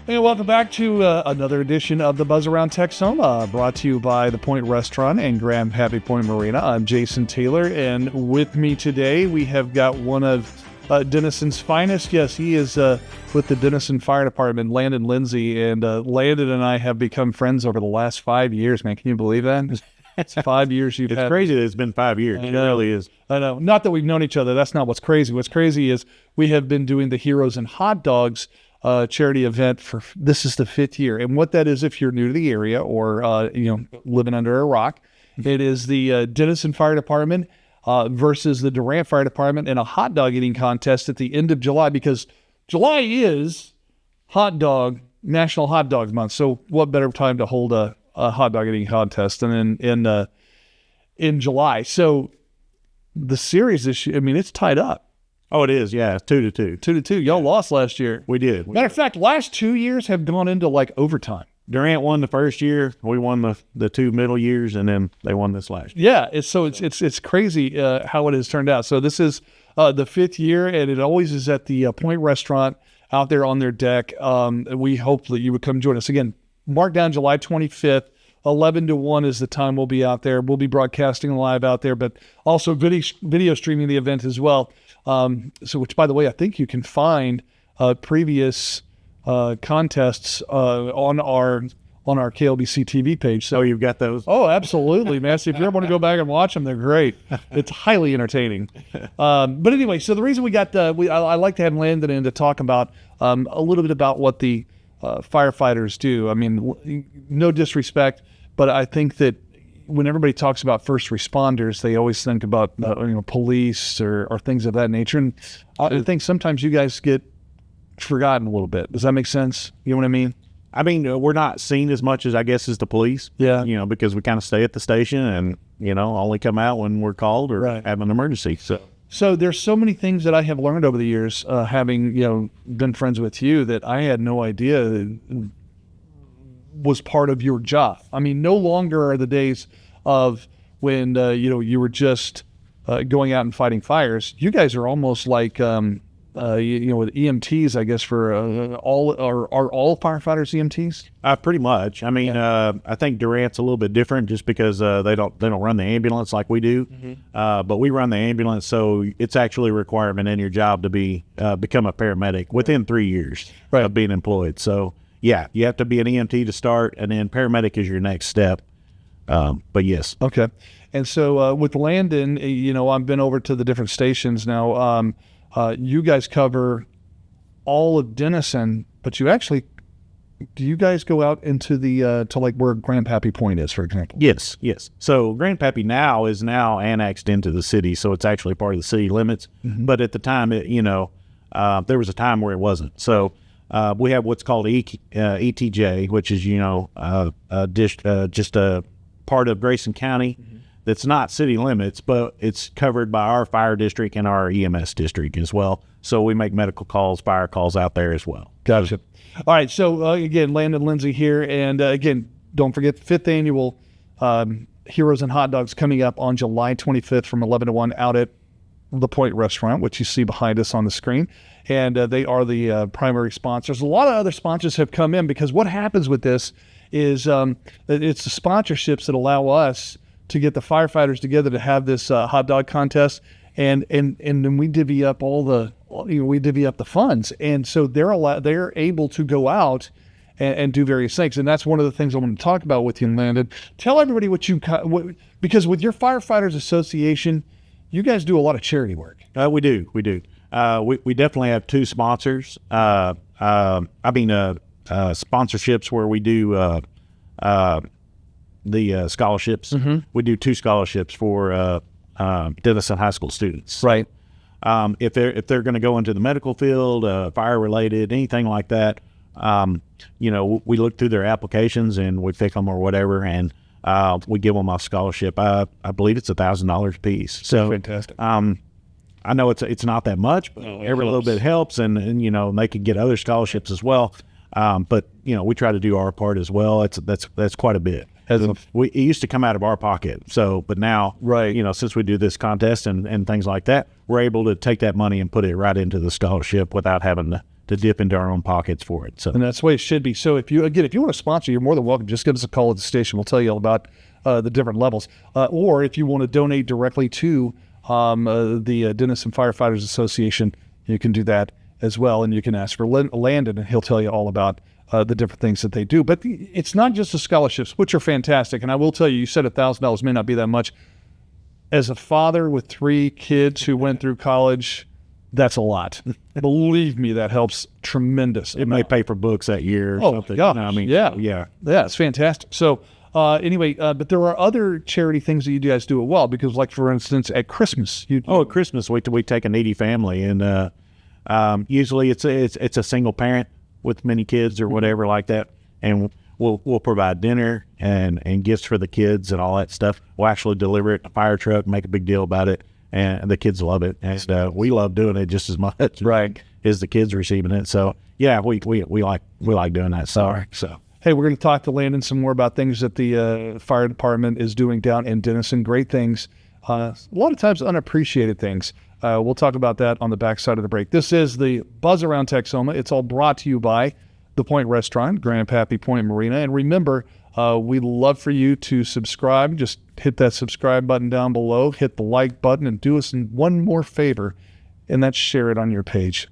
Hey, welcome back to another edition of the Buzz Around Texoma, brought to you by The Point Restaurant and Grand Happy Point Marina. I'm Jason Taylor, and with me today we have got one of Denison's finest. Yes, he is with the Denison Fire Department, Landon Lindsey, and Landon and I have become friends over the last 5 years, man. Can you believe that? It's 5 years you've had. It's crazy that it's been 5 years. It really is. I know. Not that we've known each other. That's not what's crazy. What's crazy is we have been doing the Heroes and Hotdogs charity event this is the 5th year. And what that is, if you're new to the area or, living under a rock, it is the Denison Fire Department versus the Durant Fire Department in a hot dog eating contest at the end of July, because July is National Hot Dog Month. So what better time to hold a hot dog eating contest than in July? So the series this year, I mean, it's tied up. Oh, it is. Yeah, 2-2. 2-2. Y'all lost last year. We did. Matter of fact, last 2 years have gone into like overtime. Durant won the first year. We won the 2 middle years, and then they won this last year. Yeah, it's crazy how it has turned out. So this is the 5th year, and it always is at the Point Restaurant out there on their deck. We hope that you would come join us. Again, mark down July 25th. 11 to 1 is the time we'll be out there. We'll be broadcasting live out there, but also video streaming the event as well. Which, by the way, I think you can find previous contests on our KLBC TV page. So you've got those? Oh, absolutely, man. So if you ever want to go back and watch them, they're great. It's highly entertaining. But anyway, so the reason we got I like to have Landon in to talk about a little bit about what the firefighters do. I mean, no disrespect, but I think that when everybody talks about first responders, they always think about police or things of that nature. And I think sometimes you guys get forgotten a little bit. Does that make sense? You know what I mean? I mean, we're not seen as much as I guess as the police. Yeah. Because we kind of stay at the station and only come out when we're called or have an emergency. So there's so many things that I have learned over the years, having been friends with you, that I had no idea was part of your job. I mean, no longer are the days of when you were just going out and fighting fires. You guys are almost like with EMTs, I guess, for are all firefighters EMTs? Pretty much. I mean, I think Durant's a little bit different just because they don't run the ambulance like we do. Mm-hmm. But we run the ambulance, so it's actually a requirement in your job to become a paramedic within 3 years of being employed. So yeah, you have to be an EMT to start, and then paramedic is your next step. But yes. Okay. And so with Landon, I've been over to the different stations now. You guys cover all of Denison, but do you guys go out into the to like where Grand Happy Point is, for example? Yes. So Grand Happy is now annexed into the city, so it's actually part of the city limits. Mm-hmm. But at the time, there was a time where it wasn't. So we have what's called ETJ, which is just a part of Grayson County. Mm-hmm. That's not city limits, but it's covered by our fire district and our EMS district as well. So we make medical calls, fire calls out there as well. Gotcha. All right. So again, Landon Lindsey here. And again, don't forget the 5th annual Heroes and Hotdogs coming up on July 25th from 11 to 1 out at the Point Restaurant, which you see behind us on the screen. And they are the primary sponsors. A lot of other sponsors have come in, because what happens with this is it's the sponsorships that allow us to get the firefighters together to have this hot dog contest, and then we divvy up the funds, and so they're able to go out and do various things, and that's one of the things I want to talk about with you, Landon. Tell everybody because with your firefighters association, you guys do a lot of charity work. We do. We definitely have 2 sponsors. Sponsorships where we do the scholarships. Mm-hmm. We do 2 scholarships for Denison high school students. Right. If they're going to go into the medical field, fire related, anything like that, we look through their applications and we pick them or whatever, and we give them a scholarship. I believe it's $1,000 a piece. So fantastic. I know it's not that much, but every little bit helps, and they can get other scholarships as well. But we try to do our part as well. That's quite a bit. It used to come out of our pocket. But now, since we do this contest and things like that, we're able to take that money and put it right into the scholarship without having dip into our own pockets for it. So, and that's the way it should be. So if you want to sponsor, you're more than welcome. Just give us a call at the station. We'll tell you all about the different levels. Or if you want to donate directly to the Denison Firefighters Association, you can do that as well. And you can ask for Landon, and he'll tell you all about the different things that they do. But it's not just the scholarships, which are fantastic. And I will tell you, you said $1,000 may not be that much. As a father with 3 kids who went through college, that's a lot. Believe me, that helps tremendous. It may pay for books that year or something. Gosh, You know, I mean, yeah. yeah. Yeah, it's fantastic. So anyway, but there are other charity things that you guys do as well, because like, for instance, at Christmas. At Christmas, we take a needy family, and usually it's a single parent with many kids or whatever like that, and we'll provide dinner and gifts for the kids and all that stuff. We'll actually deliver it in a fire truck, make a big deal about it, and the kids love it, and we love doing it just as much as the kids receiving it. So yeah, we like doing that. So hey, we're going to talk to Landon some more about things that the fire department is doing down in Denison. Great things, a lot of times unappreciated things. We'll talk about that on the backside of the break. This is the Buzz Around Texoma. It's all brought to you by the Point Restaurant, Grandpappy Point Marina. And remember, we'd love for you to subscribe. Just hit that subscribe button down below, hit the like button, and do us one more favor, and that's share it on your page.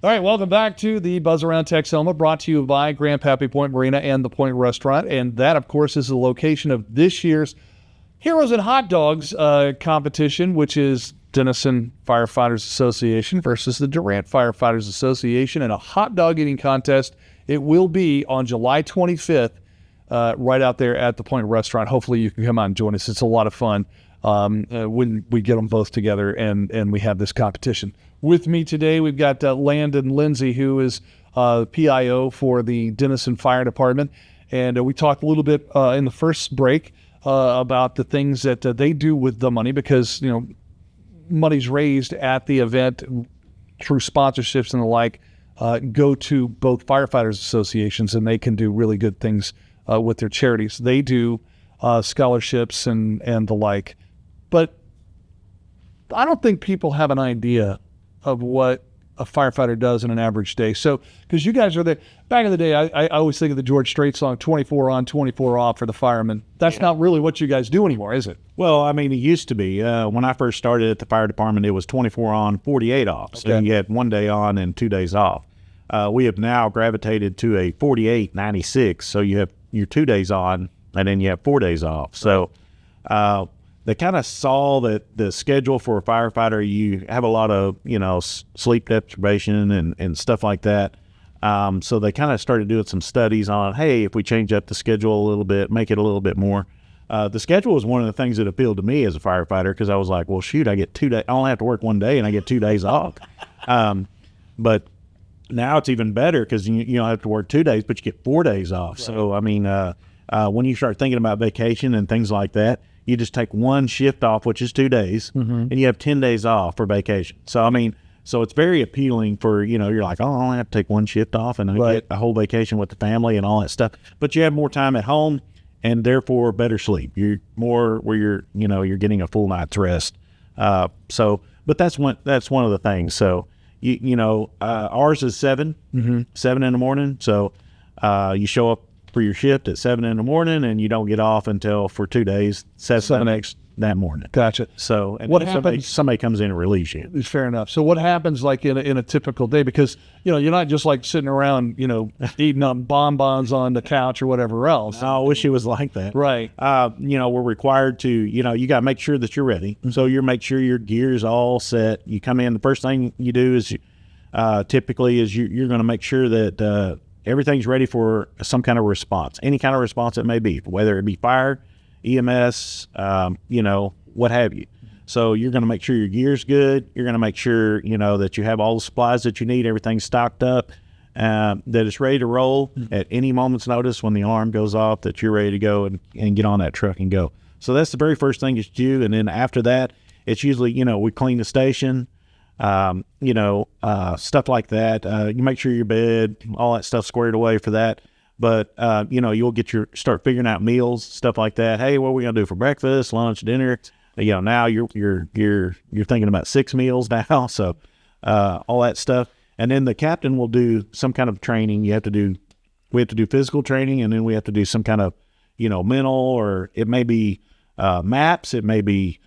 All right, welcome back to the Buzz Around Texoma, brought to you by Grandpappy Point Marina and the Point Restaurant. And that, of course, is the location of this year's Heroes and Hotdogs competition, which is Denison Firefighters Association versus the Durant Firefighters Association, and a hot dog eating contest. It will be on July 25th, right out there at the Point Restaurant. Hopefully you can come out and join us. It's a lot of fun when we get them both together and we have this competition. With me today, we've got Landon Lindsey, who is PIO for the Denison Fire Department. And we talked a little bit in the first break about the things that they do with the money, because, money's raised at the event through sponsorships and the like, go to both firefighters associations, and they can do really good things with their charities. They do scholarships and the like. But I don't think people have an idea of what a firefighter does in an average day. So, because you guys are there, back in the day, I always think of the George Strait song, 24 on, 24 off for the firemen. That's not really what you guys do anymore, is it? Well, I mean, it used to be. When I first started at the fire department, it was 24 on, 48 off. So you had 1 day on and 2 days off. We have now gravitated to a 48-96. So you have your 2 days on, and then you have 4 days off. So they kind of saw that the schedule for a firefighter, you have a lot of, sleep deprivation and stuff like that. So they kind of started doing some studies on, hey, if we change up the schedule a little bit, make it a little bit more. The schedule was one of the things that appealed to me as a firefighter, because I was like, well, shoot, I get 2 days. I only have to work 1 day and I get 2 days off. But now it's even better, because you don't have to work 2 days, but you get 4 days off. Right. So, I mean, when you start thinking about vacation and things like that, you just take one shift off, which is 2 days, and you have 10 days off for vacation. So, I mean, So it's very appealing for, you're like, oh, I only have to take one shift off and I get a whole vacation with the family and all that stuff. But you have more time at home and therefore better sleep. You're more where you're getting a full night's rest. But that's one of the things. So, ours is 7 in the morning. So, you show up for your shift at 7 in the morning and you don't get off until for 2 days, 7 that morning. Gotcha. So, and what happens? Somebody comes in and relieves you. Fair enough. So what happens like in a typical day? Because, you're not just like sitting around, eating up bonbons on the couch or whatever else. I wish it was like that. Right. We're required to, you got to make sure that you're ready. So you make sure your gear's all set. You come in, the first thing you do is typically is you're going to make sure that everything's ready for some kind of response, any kind of response it may be, whether it be fire, EMS, what have you. So you're going to make sure your gear's good. You're going to make sure, that you have all the supplies that you need, everything's stocked up, that it's ready to roll at any moment's notice when the alarm goes off, that you're ready to go and get on that truck and go. So that's the very first thing you do. And then after that, it's usually, we clean the station, stuff like that. You make sure your bed, all that stuff squared away for that. But, you'll start figuring out meals, stuff like that. Hey, what are we going to do for breakfast, lunch, dinner? Now you're thinking about 6 meals now. So, all that stuff. And then the captain will do some kind of training. We have to do physical training, and then we have to do some kind of, mental, or it may be, maps. It may be,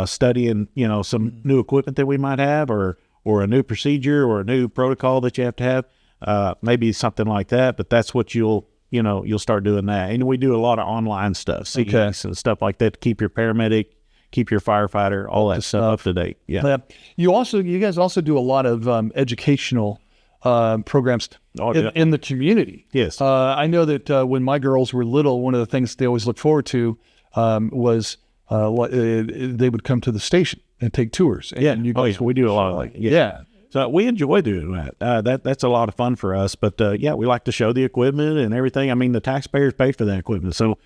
studying, some new equipment that we might have, or a new procedure or a new protocol that you have to have. Maybe something like that, but that's what you'll start doing that. And we do a lot of online stuff, CDs and stuff like that to keep your paramedic, keep your firefighter, all that stuff up to date. Yeah. You guys also do a lot of educational programs in the community. Yes. I know that when my girls were little, one of the things they always looked forward to was they would come to the station and take tours. And you guys, we do a lot of that. So we enjoy doing that. That's a lot of fun for us. But we like to show the equipment and everything. I mean, the taxpayers pay for that equipment, so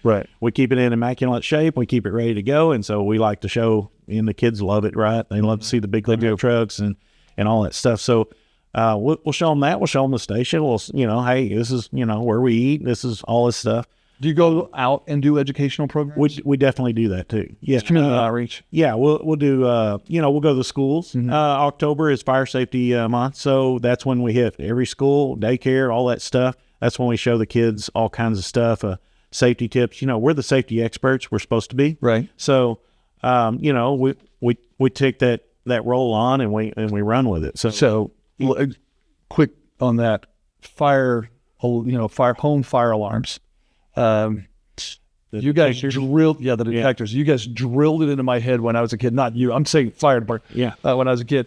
we keep it in immaculate shape. We keep it ready to go, and so we like to show. And the kids love it, right? They love to see the big Lego trucks and all that stuff. So we'll show them that. We'll show them the station. We'll hey, this is where we eat. This is all this stuff. Do you go out and do educational programs? We definitely do that too. Yeah, community outreach. Yeah, we'll do. We'll go to the schools. October is fire safety month, so that's when we hit every school, daycare, all that stuff. That's when we show the kids all kinds of stuff, safety tips. We're the safety experts. We're supposed to be. Right. So, we take that role on and we run with it. So quick on that home fire alarms. You guys drilled, the detectors. You guys drilled it into my head when I was a kid. Not you. I'm saying fire department. Yeah. When I was a kid,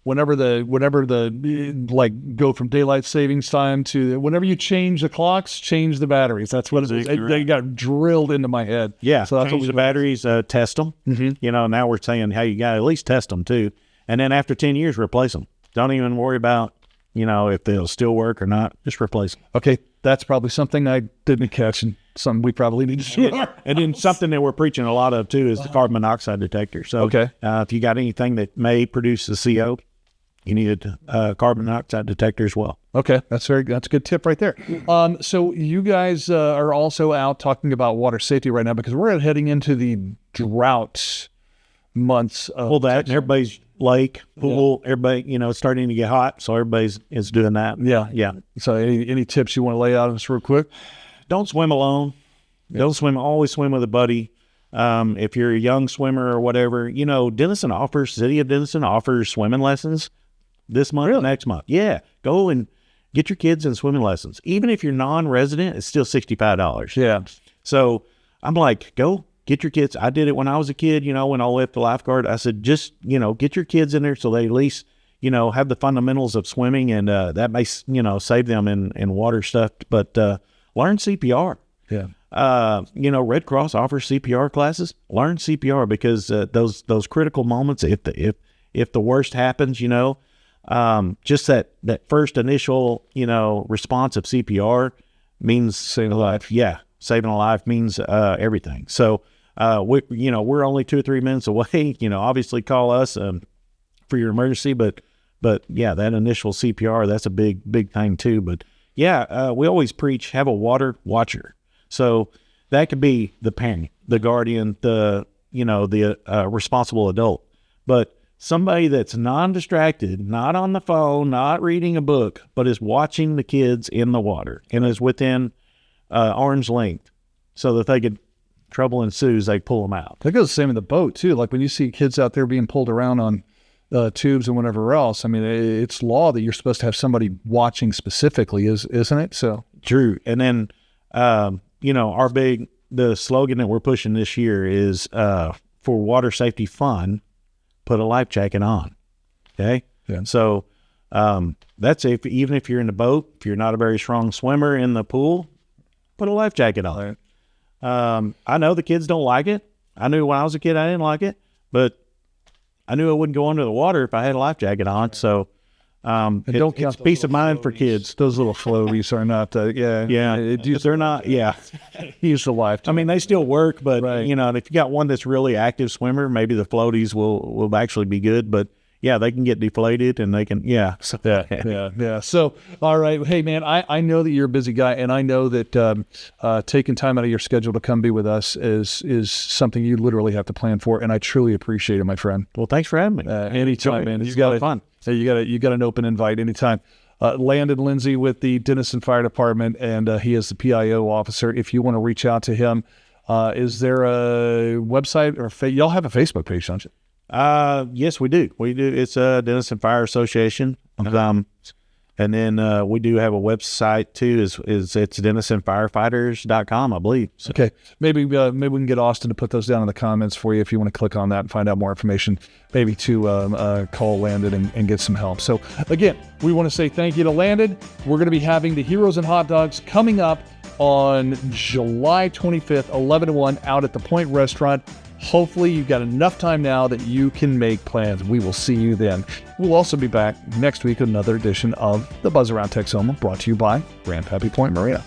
whenever the like go from daylight savings time to whenever you change the clocks, change the batteries. That's what it is. They got drilled into my head. Yeah. So that's change the batteries, test them. Now we're saying, hey, you got to at least test them too, and then after 10 years, replace them. Don't even worry about if they'll still work or not. Just replace them. Okay. That's probably something I didn't catch, and something we probably need to do. And then something that we're preaching a lot of too is the carbon monoxide detector. So if you got anything that may produce the CO, you need a carbon monoxide detector as well. Okay, that's a good tip right there. So you guys are also out talking about water safety right now because we're heading into the drought months. Everybody's lake, pool, everybody, it's starting to get hot, so everybody's is doing that. Yeah. So any tips you want to lay out on us real quick? Don't swim alone. Don't swim. Always swim with a buddy. If you're a young swimmer or whatever, City of Denison offers swimming lessons this month, next month. Yeah. Go and get your kids in swimming lessons. Even if you're non-resident, it's still $65. Yeah. So I'm like, go get your kids. I did it when I was a kid, when I left the lifeguard. I said, just, get your kids in there so they at least, have the fundamentals of swimming, and that may, save them in water stuff. But learn CPR. Yeah. Red Cross offers CPR classes. Learn CPR because those critical moments, if the worst happens, just that first initial, response of CPR means saving a life. Yeah. Saving a life means everything. So, we're only 2 or 3 minutes away. Obviously call us for your emergency, but yeah, that initial CPR, that's a big thing too. But yeah, we always preach, have a water watcher. So that could be the parent, the guardian, the responsible adult, but somebody that's non-distracted, not on the phone, not reading a book, but is watching the kids in the water and is within arm's length so that they could, trouble ensues, they pull them out. That goes the same in the boat too. Like when you see kids out there being pulled around on tubes and whatever else, I mean, it's law that you're supposed to have somebody watching specifically, isn't it? So true. And then, the slogan that we're pushing this year is for water safety fun, put a life jacket on. Okay. Yeah. So that's even if you're in the boat, if you're not a very strong swimmer in the pool, put a life jacket on. Right. I know the kids don't like it. I knew when I was a kid I didn't like it, but I knew I wouldn't go under the water if I had a life jacket on. So it's peace of mind for kids. Those little floaties are not, they're not, use the life. I mean, they still work, but right. if you got one that's really active swimmer, maybe the floaties will actually be good, but yeah, they can get deflated and they can, So, yeah. So, all right. Hey, man, I know that you're a busy guy, and I know that taking time out of your schedule to come be with us is something you literally have to plan for, and I truly appreciate it, my friend. Well, thanks for having me. Anytime, man. You got fun. You got an open invite anytime. Landon Lindsey with the Denison Fire Department, and he is the PIO officer. If you want to reach out to him, is there a website or y'all have a Facebook page, don't you? Yes, we do. It's Denison Fire Association. Okay. And then we do have a website too. It's DenisonFirefighters.com, I believe. So. Okay, maybe we can get Austin to put those down in the comments for you if you want to click on that and find out more information. Maybe to call Landon and get some help. So again, we want to say thank you to Landon. We're going to be having the Heroes and Hot Dogs coming up on July 25th, 11 to 1, out at the Point Restaurant. Hopefully you've got enough time now that you can make plans. We will see you then. We'll also be back next week with another edition of the Buzz Around Texoma, brought to you by Grandpappy Point Marina.